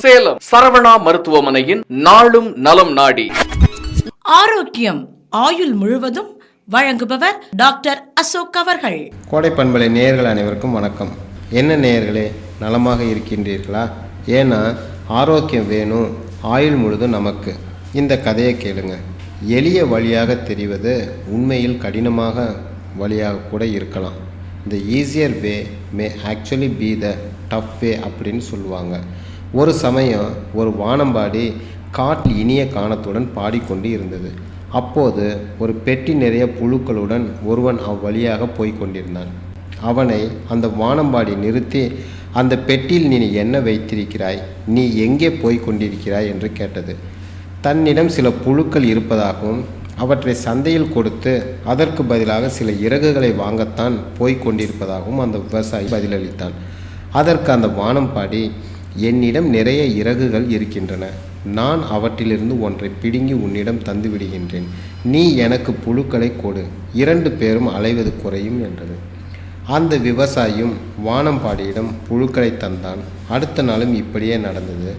சேலம் சரவணா மருத்துவமனையின் நாளும் நலம் நாடி. ஆரோக்கியம் ஆயுள் முழுவதும் வழங்குபவர் டாக்டர் அசோக் அவர்கள். கோடை பண்பலை நேயர்கள் அனைவருக்கும் வணக்கம். என்ன நேயர்களே, நலமாக இருக்கின்றீர்களா? ஏன்னா ஆரோக்கியம் வேணும், ஆயுள் முழுதும் நமக்கு. இந்த கதையை கேளுங்க. எளிய வழியாக தெரிவது உண்மையில் கடினமாக வழியாக கூட இருக்கலாம். The easier way may actually be the tough way அப்படின்னு சொல்லுவாங்க. ஒரு சமயம் ஒரு வானம்பாடி காட்டில் இனிய கானத்துடன் பாடிக்கொண்டு இருந்தது. அப்போது ஒரு பெட்டி நிறைய புழுக்களுடன் ஒருவன் அவ்வழியாக போய்கொண்டிருந்தான். அவனை அந்த வானம்பாடி நிறுத்தி, அந்த பெட்டியில் நீ என்ன வைத்திருக்கிறாய், நீ எங்கே போய்கொண்டிருக்கிறாய் என்று கேட்டது. தன்னிடம் சில புழுக்கள் இருப்பதாகவும் அவற்றை சந்தையில் கொடுத்து அதற்கு பதிலாக சில இறகுகளை வாங்கத்தான் போய்கொண்டிருப்பதாகவும் அந்த விவசாயி பதிலளித்தான். அதற்கு அந்த வானம்பாடி, என்னிடம் நிறைய இறகுகள் இருக்கின்றன, நான் அவற்றிலிருந்து ஒன்றை பிடுங்கி உன்னிடம் தந்து விடுகின்றேன், நீ எனக்கு புழுக்களை கொடு, 2 பேரும் அலைவது குறையும் என்றது. அந்த விவசாயியும் வானம்பாடியிடம் புழுக்களை தந்தான். அடுத்த நாளும் இப்படியே நடந்தது.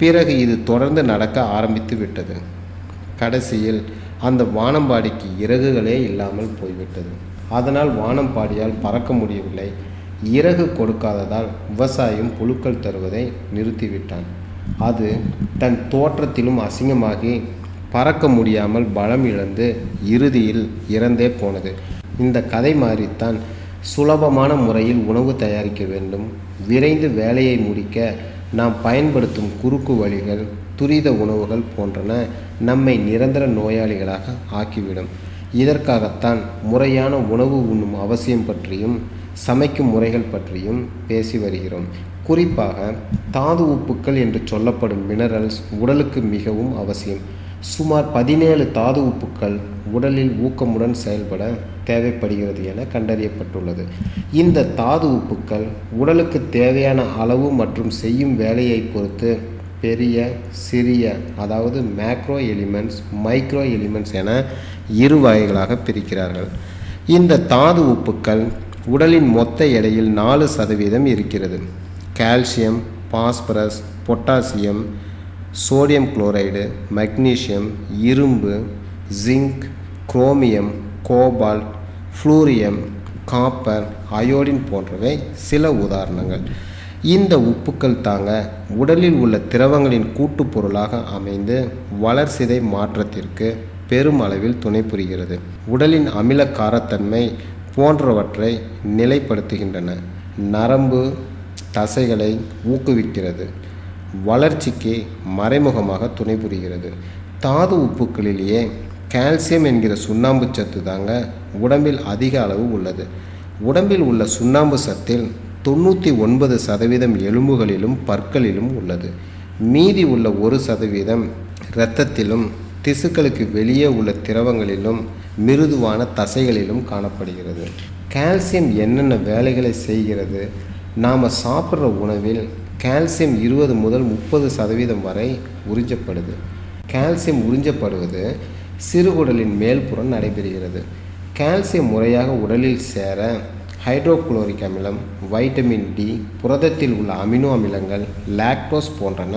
பிறகு இது தொடர்ந்து நடக்க ஆரம்பித்து விட்டது. கடைசியில் அந்த வானம்பாடிக்கு இறகுகளே இல்லாமல் போய்விட்டது. அதனால் வானம்பாடியால் பறக்க முடியவில்லை. இறகு கொடுக்காததால் விவசாயம் புழுக்கள் தருவதை நிறுத்திவிட்டான். அது தன் தோற்றத்திலும் அசிங்கமாகி பறக்க முடியாமல் பலம் இழந்து இறுதியில் இறந்தே போனது. இந்த கதை மாதிரித்தான் சுலபமான முறையில் உணவு தயாரிக்க வேண்டும், விரைந்து வேலையை முடிக்க நாம் பயன்படுத்தும் குறுக்கு வழிகள், துரித உணவுகள் போன்றன நம்மை நிரந்தர நோயாளிகளாக ஆக்கிவிடும். இதற்காகத்தான் முறையான உணவு உண்ணும் அவசியம் பற்றியும் சமைக்கும் முறைகள் பற்றியும் பேசி வருகிறோம். குறிப்பாக தாது உப்புக்கள் என்று சொல்லப்படும் மினரல்ஸ் உடலுக்கு மிகவும் அவசியம். சுமார் 17 தாது உப்புக்கள் உடலில் ஊக்கமுடன் செயல்பட தேவைப்படுகிறது என கண்டறியப்பட்டுள்ளது. இந்த தாது உப்புக்கள் உடலுக்கு தேவையான அளவு மற்றும் செய்யும் வேலையை பொறுத்து பெரிய, சிறிய, அதாவது மேக்ரோ எலிமெண்ட்ஸ், மைக்ரோ எலிமெண்ட்ஸ் என 2 வகைகளாக பிரிக்கிறார்கள். இந்த தாது உப்புக்கள் உடலின் மொத்த எடையில் 4% இருக்கிறது. Calcium, phosphorus, potassium, sodium chloride, magnesium, இரும்பு, zinc, chromium, cobalt, fluorine, copper, iodine போன்றவை சில உதாரணங்கள். இந்த உப்புக்கள் தாங்க உடலில் உள்ள திரவங்களின் கூட்டுப் பொருளாக அமைந்து வளர்சிதை மாற்றத்திற்கு பெரும் அளவில் துணை புரிகிறது. உடலின் அமில காரத்தன்மை போன்றவற்றை நிலைப்படுத்துகின்றன. நரம்பு தசைகளை ஊக்குவிக்கிறது. வளர்ச்சிக்கு மறைமுகமாக துணை புரிகிறது. தாது உப்புக்களிலேயே கால்சியம் என்கிற சுண்ணாம்பு சத்து தாங்க உடம்பில் அதிக அளவு உள்ளது. உடம்பில் உள்ள சுண்ணாம்பு சத்தில் 99% எலும்புகளிலும் பற்களிலும் உள்ளது. மீதி உள்ள 1% இரத்தத்திலும் திசுக்களுக்கு வெளியே உள்ள திரவங்களிலும் மிருதுவான தசைகளிலும் காணப்படுகிறது. கால்சியம் என்னென்ன வேலைகளை செய்கிறது? நாம் சாப்பிட்ற உணவில் கால்சியம் 20 முதல் 30% வரை உறிஞ்சப்படுது. கால்சியம் உறிஞ்சப்படுவது சிறுகுடலின் மேல்புறம் நடைபெறுகிறது. கால்சியம் முறையாக உடலில் சேர ஹைட்ரோகுளோரிக் அமிலம், வைட்டமின் டி, புரதத்தில் உள்ள அமினோ அமிலங்கள், லாக்டோஸ் போன்றன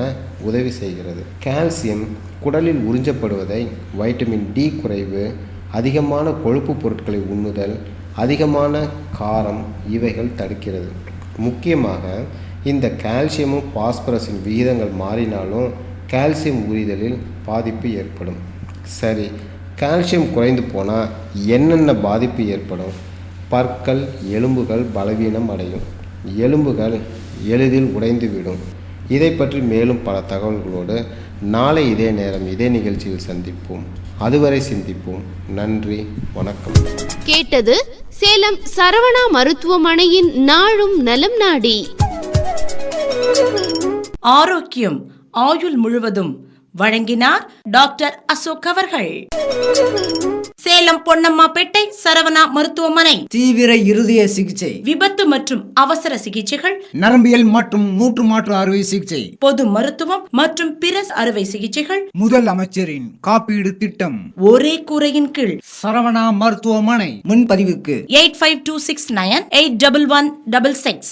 உதவி செய்கிறது. கால்சியம் குடலில் உறிஞ்சப்படுவதை வைட்டமின் டி குறைவு, அதிகமான கொழுப்பு பொருட்களை உண்ணுதல், அதிகமான காரம் இவைகள் தடுக்கிறது. முக்கியமாக இந்த கால்சியமும் பாஸ்பரஸின் விகிதங்கள் மாறினாலும் கால்சியம் உறிதலில் பாதிப்பு ஏற்படும். சரி, கால்சியம் குறைந்து போனால் என்னென்ன பாதிப்பு ஏற்படும்? பற்கள், எலும்புகள் பலவீனம் அடையும். எலும்புகள் எளிதில் உடைந்துவிடும். இதை பற்றி மேலும் பல தகவல்களோடு நாளை இதே நேரம் இதே நிகழ்ச்சியில் சந்திப்போம். அதுவரை சிந்திப்போம். நன்றி, வணக்கம். கேட்டது சேலம் சரவணா மருத்துவமனையின் நாளும் நலம் நாடி. ஆரோக்கியம் ஆயுள் முழுவதும் வழங்கினார் டாக்டர் அசோக் அவர்கள். சேலம் பொன்னம்மாபேட்டை சரவணா மருத்துவமனை தீவிர இருதய சிகிச்சை, விபத்து மற்றும் அவசர சிகிச்சைகள், நரம்பியல் மற்றும் மூட்டு மாற்று அறுவை சிகிச்சை, பொது மருத்துவம் மற்றும் பிற அறுவை சிகிச்சைகள், முதல் அமைச்சரின் காப்பீடு திட்டம், ஒரே கூரையின் கீழ் சரவணா மருத்துவமனை. முன்பதிவுக்கு 8526981166.